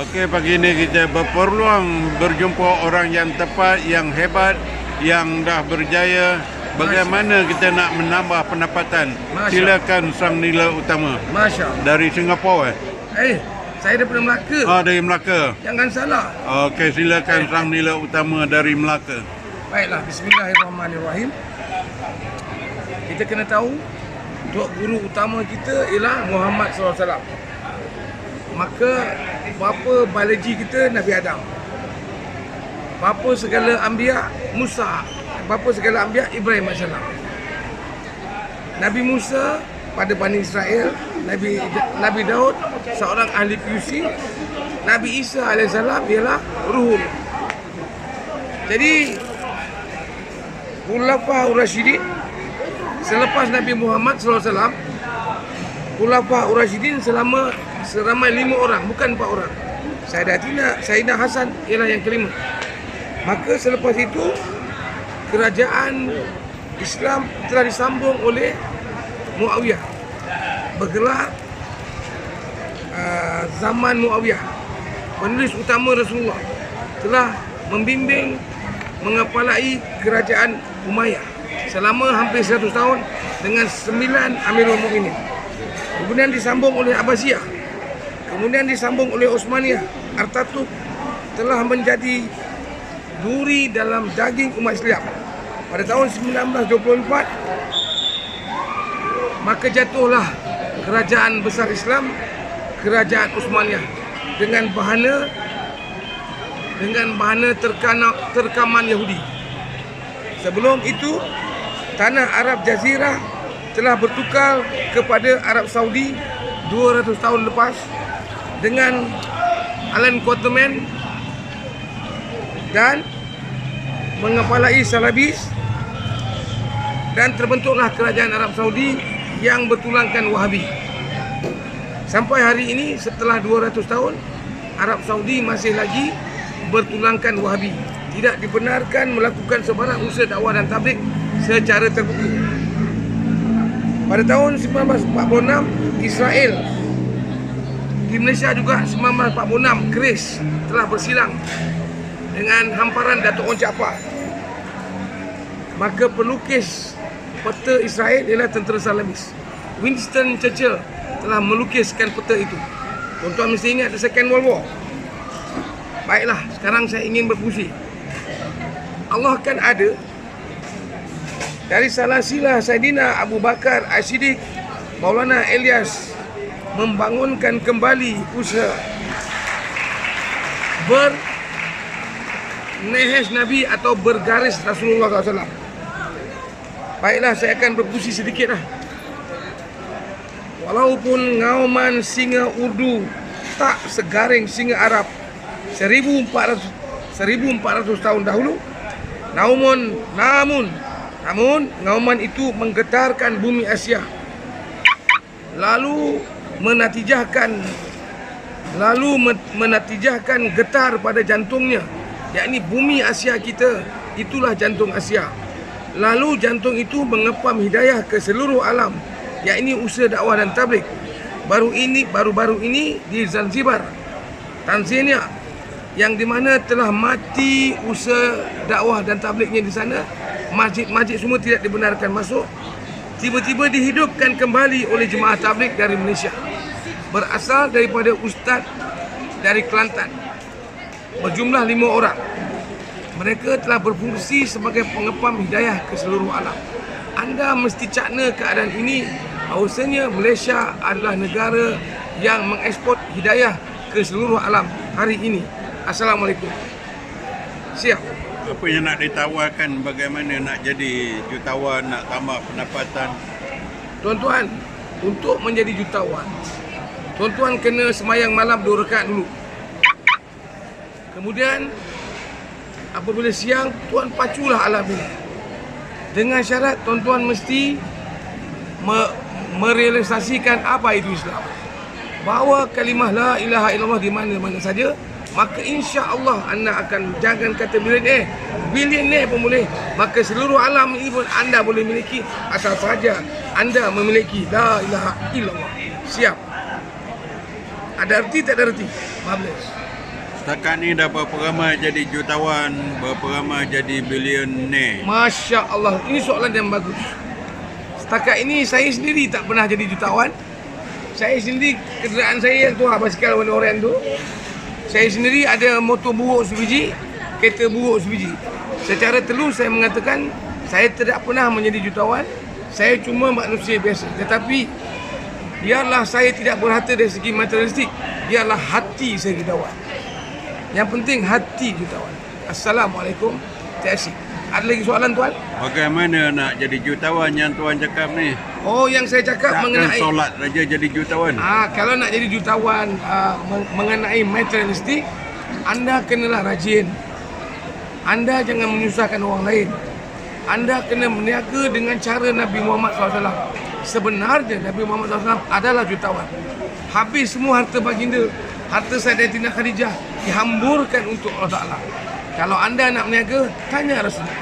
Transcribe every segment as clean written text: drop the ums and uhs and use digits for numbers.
Okey, pagi ini kita berpeluang berjumpa orang yang tepat, yang hebat, yang dah berjaya. Bagaimana kita nak menambah pendapatan? Silakan Sang Nila Utama. Masya. Dari Singapura. Saya daripada Melaka. Dari Melaka. Jangan salah. Okey, silakan Sang Nila Utama dari Melaka. Baiklah, bismillahirrahmanirrahim. Kita kena tahu Tok Guru utama kita ialah Muhammad SAW. Maka bapa biologi kita Nabi Adam. Bapa segala anbiya Musa. Bapa segala anbiya Ibrahim AS. Nabi Musa pada Bani Israel, Nabi Daud seorang ahli puisi, Nabi Isa AS ialah Ruhul. Jadi Khulafaur Rasyidin selepas Nabi Muhammad SAW, Khulafaur Rasyidin seramai 5 orang, bukan 4 orang. Sayyidina Hasan ialah yang kelima. Maka selepas itu kerajaan Islam telah disambung oleh Muawiyah. Bergerak zaman Muawiyah. Penulis utama Rasulullah telah membimbing, mengepalai kerajaan Umayyah selama hampir 100 tahun dengan 9 Amirul Mukminin. Kemudian disambung oleh Abbasiyah. Kemudian disambung oleh Utsmaniyah. Ataturk telah menjadi duri dalam daging umat Islam. Pada tahun 1924 maka jatuhlah kerajaan besar Islam, kerajaan Utsmaniyah dengan bahana terkaman Yahudi. Sebelum itu tanah Arab Jazirah telah bertukar kepada Arab Saudi 200 tahun lepas dengan Alan Quatermain dan mengepalai Salabis, dan terbentuklah kerajaan Arab Saudi yang bertulangkan Wahabi. Sampai hari ini setelah 200 tahun Arab Saudi masih lagi bertulangkan Wahabi. Tidak dibenarkan melakukan sebarang usaha dakwah dan tabligh secara terbuka. Pada tahun 1946 Israel, di Malaysia juga 1946 keris telah bersilang dengan hamparan Datuk Onn Jaafar. Maka pelukis peta Israel ialah tentera Salamis. Winston Churchill telah melukiskan peta itu. Tuan-tuan mesti ingat the Second World War. Baiklah, sekarang saya ingin berpuisi. Allah kan ada dari salasilah Saidina Abu Bakar As-Siddiq, Maulana Ilyas membangunkan kembali usaha bernehes Nabi atau bergaris Rasulullah SAW. Baiklah, saya akan berpuisi sedikit lah. Walaupun ngauman singa Urdu tak segaring singa Arab 1400 tahun dahulu, namun ngauman itu menggetarkan bumi Asia, lalu menatijahkan getar pada jantungnya, yakni bumi Asia kita itulah jantung Asia. Lalu jantung itu mengepam hidayah ke seluruh alam, yakni usaha dakwah dan tabligh. Baru-baru ini di Zanzibar, Tanzania, yang di mana telah mati usaha dakwah dan tablighnya di sana, masjid-masjid semua tidak dibenarkan masuk. Tiba-tiba dihidupkan kembali oleh jemaah tabligh dari Malaysia, berasal daripada ustaz dari Kelantan, berjumlah 5 orang. Mereka telah berfungsi sebagai pengepam hidayah ke seluruh alam. Anda mesti cakna keadaan ini, bahawasanya Malaysia adalah negara yang mengeksport hidayah ke seluruh alam hari ini. Assalamualaikum. Siap. Apa yang nak ditawarkan, bagaimana nak jadi jutawan, nak tambah pendapatan? Tuan-tuan, untuk menjadi jutawan, tuan-tuan kena semayang malam 2 rakaat dulu. Kemudian apabila siang, tuan paculah alam ini. Dengan syarat tuan-tuan mesti merealisasikan apa itu Islam. Bawa kalimah la ilaha illallah di mana-mana saja, maka insya-Allah anda akan, jangan kata bilioner pun boleh, maka seluruh alam ini pun anda boleh miliki asal saja anda memiliki la ilaha illallah. Siap. Ada erti tak ada erti. Bablas. Setakat ni dah berapa ramai jadi jutawan, berapa ramai jadi bilioner. Masya Allah, ini soalan yang bagus. Setakat ini saya sendiri tak pernah jadi jutawan. Saya sendiri, kenderaan saya yang tu basikal warna oranye tu. Saya sendiri ada motor buruk sebiji, kereta buruk sebiji. Secara telus saya mengatakan saya tidak pernah menjadi jutawan. Saya cuma manusia biasa. Tetapi biarlah saya tidak berharta dari segi materialistik, biarlah hati saya jutawan. Yang penting hati jutawan. Assalamualaikum. Terima kasih. Ada lagi soalan tuan? Bagaimana nak jadi jutawan yang tuan cakap ni? Oh, yang saya cakap Takkan mengenai solat saja jadi jutawan. kalau nak jadi jutawan mengenai materialistik, anda kenalah rajin. Anda jangan menyusahkan orang lain. Anda kena berniaga dengan cara Nabi Muhammad SAW. Sebenarnya Nabi Muhammad SAW adalah jutawan. Habis semua harta baginda, harta Sayyidatina Khadijah dihamburkan untuk Allah Ta'ala. Kalau anda nak berniaga, tanya Rasulullah.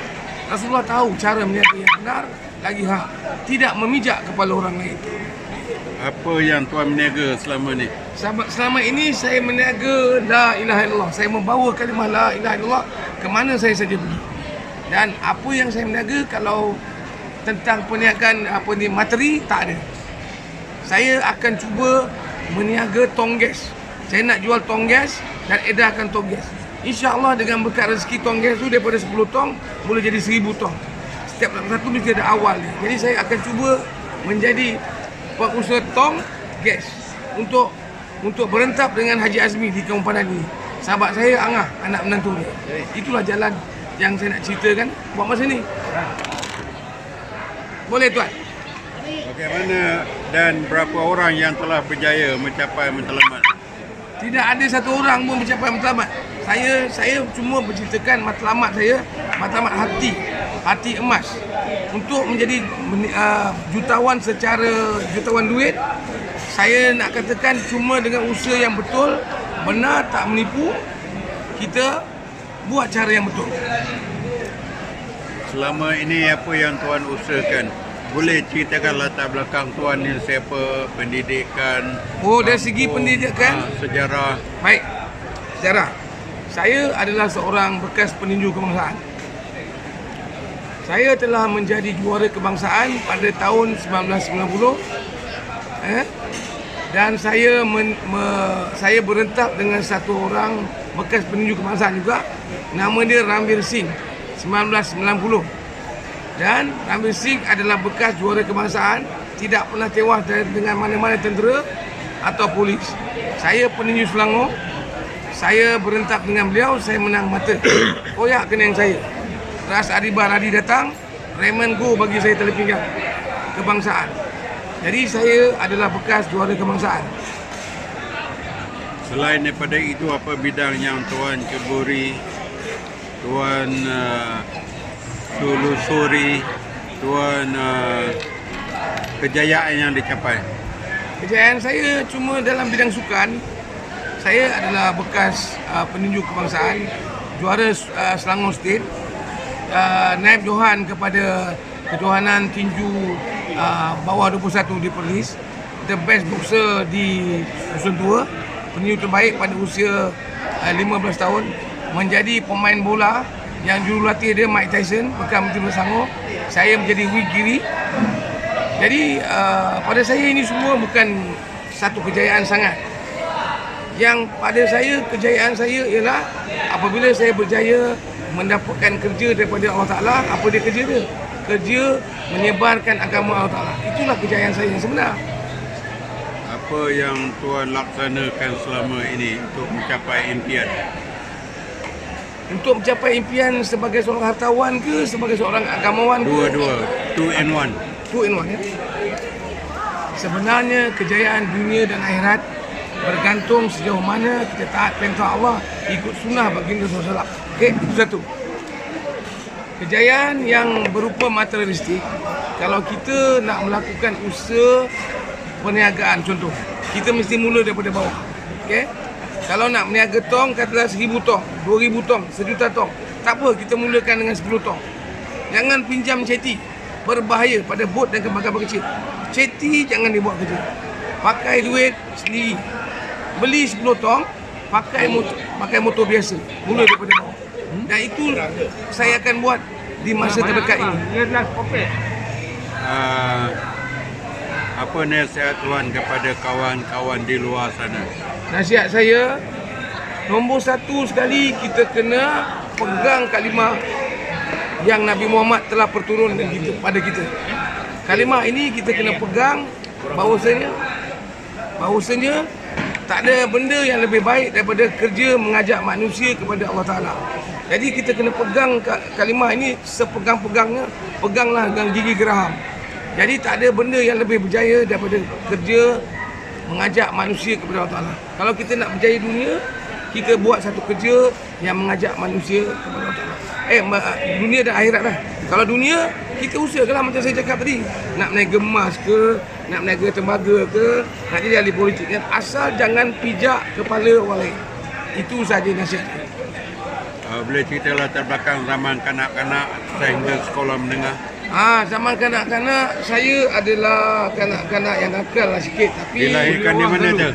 Rasulullah tahu cara berniaga yang benar, lagi tidak memijak kepala orang lain. Apa yang tuan berniaga selama ni? Selama ini saya berniaga la ilaha illallah. Saya membawa kalimah la ilaha illallah ke mana saya saja pergi. Dan apa yang saya berniaga, kalau tentang perniagaan materi, tak ada. Saya akan cuba meniaga tong gas. Saya nak jual tong gas dan edarkan tong gas. InsyaAllah dengan berkat rezeki tong gas tu daripada 10 tong boleh jadi 1000 tong. Setiap satu mesti ada awal dia. Jadi saya akan cuba menjadi pengusaha tong gas untuk berentap dengan Haji Azmi di Kampung Padan ini. Sahabat saya Angah, anak menantu dia. Itulah jalan yang saya nak ceritakan buat masa ni. Boleh tuan? Bagaimana dan berapa orang yang telah berjaya mencapai matlamat? Tidak ada satu orang pun mencapai matlamat. Saya cuma menceritakan matlamat saya, matlamat hati emas. Untuk menjadi jutawan secara jutawan duit, saya nak katakan cuma dengan usaha yang betul, benar, tak menipu, kita buat cara yang betul. Selama ini apa yang tuan usahakan? Boleh ceritakan latar belakang tuan ni, siapa, pendidikan? Oh, dari segi pendidikan, sejarah. baik. Sejarah. Saya adalah seorang bekas peninju kebangsaan. Saya telah menjadi juara kebangsaan pada tahun 1990. Dan saya berentap dengan satu orang bekas peninju kebangsaan juga. Nama dia Ranbir Singh, 1990. Dan Ranbir Singh adalah bekas juara kebangsaan, tidak pernah tewas dengan mana-mana tentera atau polis. Saya peninju Selangor. Saya berentap dengan beliau, saya menang mata. Koyak kena yang saya. Ras Ariba Radi datang, Raymond Go bagi saya tali pinggang kebangsaan. Jadi saya adalah bekas juara kebangsaan. Selain daripada itu, apa bidang yang tuan ceburi, tuan telusuri, tuan kejayaan yang dicapai? Kejayaan saya cuma dalam bidang sukan. Saya adalah bekas peninju kebangsaan, juara Selangor State, naib johan kepada kejohanan tinju bawah 21 di Perlis, the best boxer di Dusun Tua, peninju terbaik pada usia 15 tahun, menjadi pemain bola yang jurulatih dia Mike Tyson, bekas Menteri Selangor. Saya menjadi wigiri. Jadi pada saya ini semua bukan satu kejayaan sangat. Yang pada saya, kejayaan saya ialah apabila saya berjaya mendapatkan kerja daripada Allah Ta'ala. Apa dia kerja dia? Kerja menyebarkan agama Allah Ta'ala. Itulah kejayaan saya yang sebenar. Apa yang tuan laksanakan selama ini untuk mencapai impian? Untuk mencapai impian sebagai seorang hartawan ke sebagai seorang agamawan ke? Dua-dua, 2 in 1. 2 in 1 ya. Sebenarnya kejayaan dunia dan akhirat bergantung sejauh mana kita taat perintah Allah, ikut sunnah baginda SAW. Okey, itu satu. Kejayaan yang berupa materialistik, kalau kita nak melakukan usaha perniagaan contoh, kita mesti mula daripada bawah. Okey? Kalau nak berniaga tong, katalah 1000 tong, 2000 tong, 1 juta tong. Tak apa, kita mulakan dengan 10 tong. Jangan pinjam ceti. Berbahaya pada bot dan kapal kecil. Ceti jangan dibuat kerja. Pakai duit sendiri. beli 10 tong, pakai motor biasa, mula daripada bawah. Dan itu saya akan buat di masa terdekat ini. Apa nasihat Tuan kepada kawan-kawan di luar sana? Nasihat saya, nombor satu sekali kita kena pegang kalimah yang Nabi Muhammad telah perturunkan pada kita. Kalimah ini kita kena pegang bahawasanya tak ada benda yang lebih baik daripada kerja mengajak manusia kepada Allah Ta'ala. Jadi kita kena pegang kalimah ini sepegang-pegangnya, peganglah dengan gigi geraham. Jadi tak ada benda yang lebih berjaya daripada kerja mengajak manusia kepada Allah Ta'ala. Kalau kita nak berjaya dunia, kita buat satu kerja yang mengajak manusia kepada Allah Ta'ala. Dunia dan akhirat lah. Kalau dunia, kita usahakanlah macam saya cakap tadi. Nak menaik emas ke, nak menaik tembaga ke, nak jadi ahli politik kan. Asal jangan pijak kepala orang lain. Itu saja nasihat. Boleh cerita latar belakang zaman kanak-kanak sehingga sekolah menengah? Zaman kanak-kanak, saya adalah kanak-kanak yang nakal lah sikit. Tapi dilahirkan di mana tu?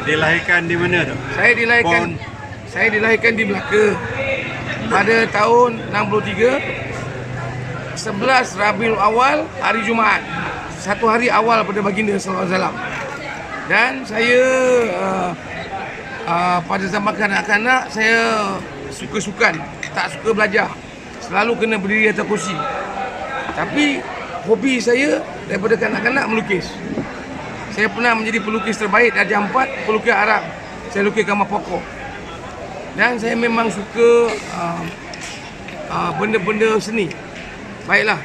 Dilahirkan di mana tu? Saya dilahirkan di Melaka pada tahun 63, 11 Rabiul Awal, hari Jumaat. Satu hari awal pada baginda sallallahu alaihi wasallam. Dan saya pada zaman kanak-kanak saya suka sukan, tak suka belajar. Selalu kena berdiri atas kursi. Tapi hobi saya daripada kanak-kanak melukis. Saya pernah menjadi pelukis terbaik darjah 4 pelukis Arab. Saya lukis gambar pokok. Dan saya memang suka benda-benda seni. Baiklah,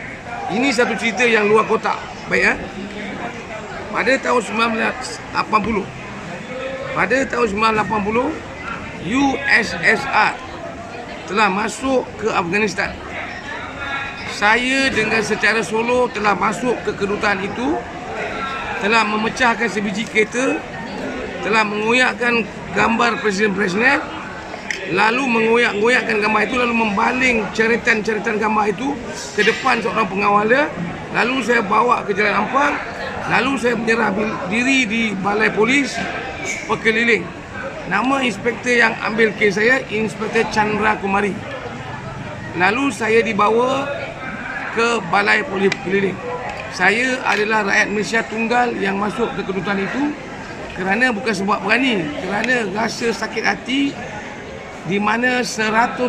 ini satu cerita yang luar kotak. Baik. Pada tahun 1980, USSR telah masuk ke Afghanistan. Saya dengan secara solo telah masuk ke kedutaan itu, telah memecahkan sebiji kereta, telah mengoyakkan gambar presiden-presiden, lalu mengoyak-ngoyakkan gambar itu, lalu membaling coretan-coretan gambar itu ke depan seorang pengawal, lalu saya bawa ke Jalan Ampang, lalu saya menyerah diri di Balai Polis Pekeliling. Nama inspektor yang ambil kes saya, Inspektor Chandra Kumari. Lalu saya dibawa ke Balai Polis Pekeliling. Saya adalah rakyat Malaysia tunggal yang masuk ke kedutaan itu kerana bukan sebab berani, kerana rasa sakit hati di mana 100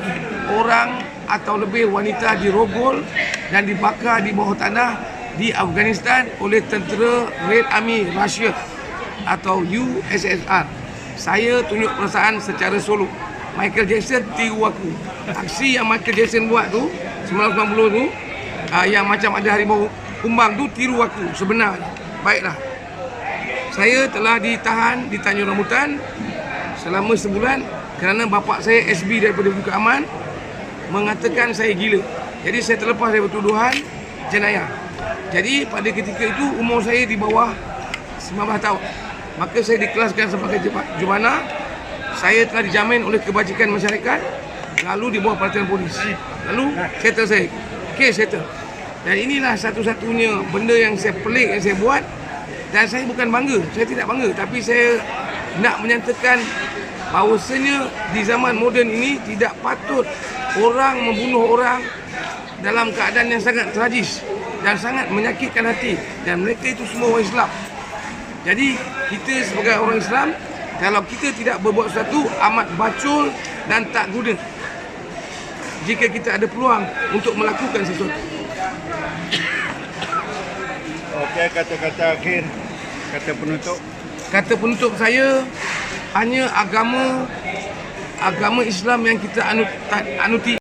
orang atau lebih wanita dirogol dan dibakar di bawah tanah di Afghanistan oleh tentera Red Army Russia atau USSR. Saya tunjuk perasaan secara solo. Michael Jackson tiru aku. Aksi yang Michael Jackson buat tu 1990 tu, yang macam ada harimau kumbang tu, tiru aku sebenarnya. Baiklah, saya telah ditahan di Tanjung Rambutan selama sebulan kerana bapa saya SB daripada Buka Aman mengatakan saya gila. Jadi saya terlepas dari tuduhan jenayah. Jadi pada ketika itu umur saya di bawah 19 tahun. Maka saya dikelaskan sebagai jumana. Saya telah dijamin oleh kebajikan masyarakat, lalu di bawah perhatian polis. Lalu settle saya. Kes settle. Dan inilah satu-satunya benda yang saya pelik yang saya buat. Dan saya bukan bangga, saya tidak bangga, tapi saya nak menyatakan bahawasanya di zaman moden ini tidak patut orang membunuh orang dalam keadaan yang sangat tragis dan sangat menyakitkan hati, dan mereka itu semua orang Islam. Jadi kita sebagai orang Islam, kalau kita tidak berbuat sesuatu, amat bacul dan tak guna jika kita ada peluang untuk melakukan sesuatu. Okey, kata-kata akhir, kata penutup. Kata penutup saya, hanya agama Islam yang kita anuti.